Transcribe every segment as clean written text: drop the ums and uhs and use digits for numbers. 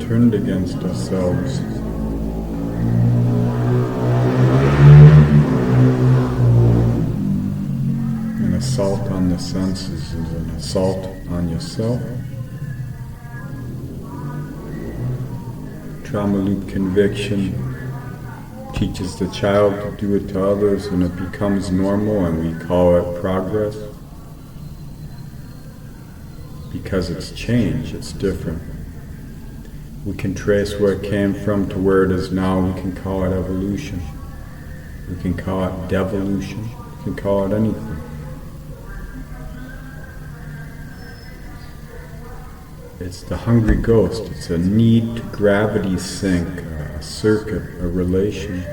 turned against ourselves. An assault on the senses is an assault on yourself. Trauma loop conviction teaches the child to do it to others, and it becomes normal, and we call it progress. Because it's change, it's different. We can trace where it came from to where it is now. We can call it evolution. We can call it devolution. We can call it anything. It's the hungry ghost. It's a need to gravity sync, a circuit, a relation.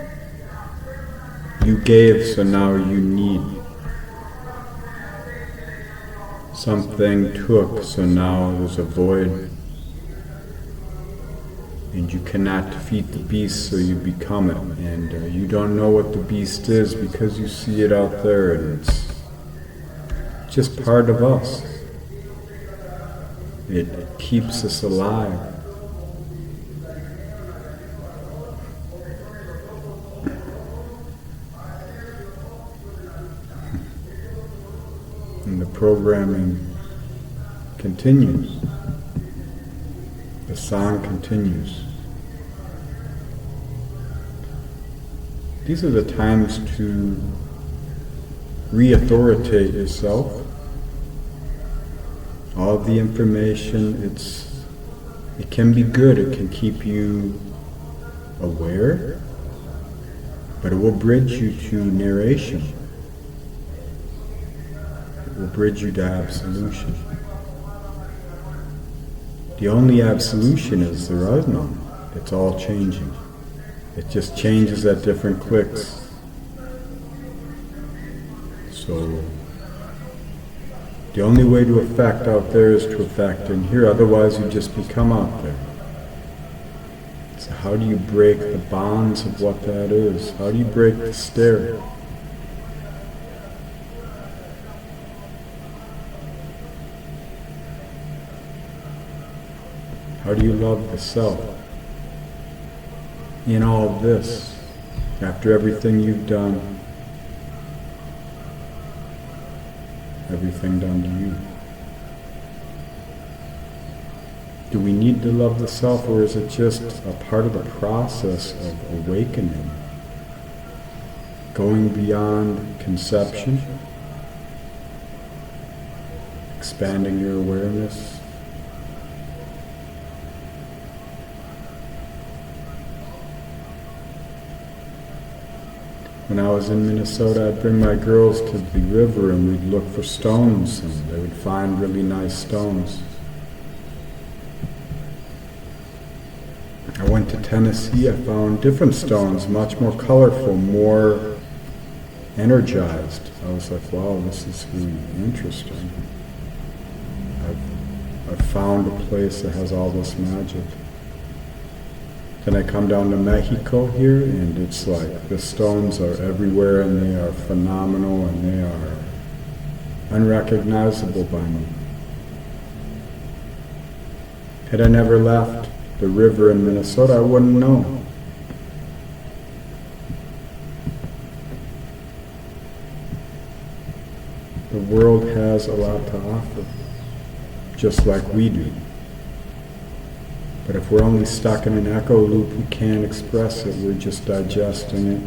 You gave, so now you need. Something took, so now there's a void. And you cannot defeat the beast, so you become it. And you don't know what the beast is because you see it out there, and it's just part of us. It keeps us alive. And the programming continues. The song continues. These are the times to re-authoritate yourself. All the information, it can be good, it can keep you aware, but it will bridge you to narration. It will bridge you to absolution. The only absolution is there is none. It's all changing. It just changes at different clicks. So the only way to affect out there is to affect in here, otherwise you just become out there. So how do you break the bonds of what that is? How do you break the stare? How do you love the self? In all of this, after everything you've done, everything done to you. Do we need to love the self, or is it just a part of the process of awakening? Going beyond conception, expanding your awareness. When I was in Minnesota, I'd bring my girls to the river and we'd look for stones, and they would find really nice stones. I went to Tennessee, I found different stones, much more colorful, more energized. I was like, wow, this is really interesting. I've found a place that has all this magic. Then I come down to Mexico here, and it's like the stones are everywhere, and they are phenomenal, and they are unrecognizable by me. Had I never left the river in Minnesota, I wouldn't know. The world has a lot to offer, just like we do. But if we're only stuck in an echo loop, we can't express it. We're just digesting it,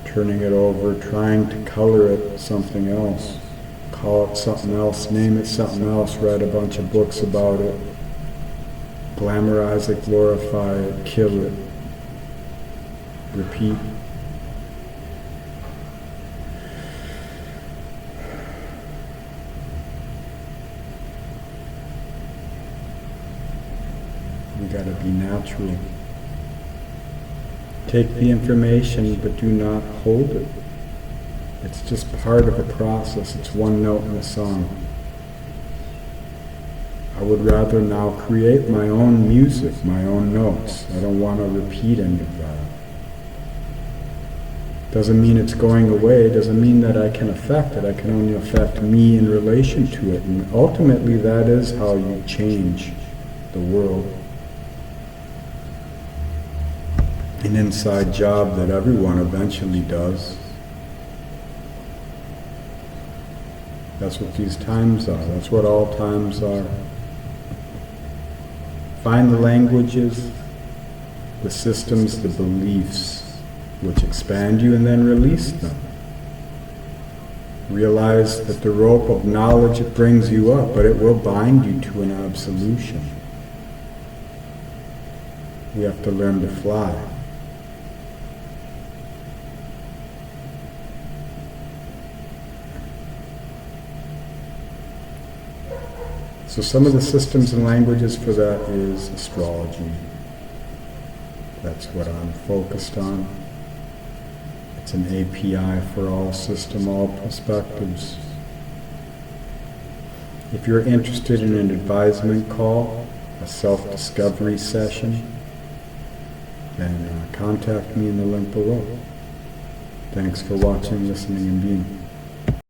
turning it over, trying to color it something else. Call it something else, name it something else, write a bunch of books about it, glamorize it, glorify it, kill it, repeat. We gotta be natural. Take the information, but do not hold it. It's just part of a process. It's one note in a song. I would rather now create my own music, my own notes. I don't want to repeat any of that. Doesn't mean it's going away. Doesn't mean that I can affect it. I can only affect me in relation to it. And ultimately, that is how you change the world. an inside job that everyone eventually does. That's what these times are. That's what all times are. Find the languages, the systems, the beliefs which expand you, and then release them. Realize that the rope of knowledge, it brings you up, but it will bind you to an absolution. We have to learn to fly. So some of the systems and languages for that is astrology. That's what I'm focused on. It's an API for all system, all perspectives. If you're interested in an advisement call, a self-discovery session, then contact me in the link below. Thanks for watching, listening, and being.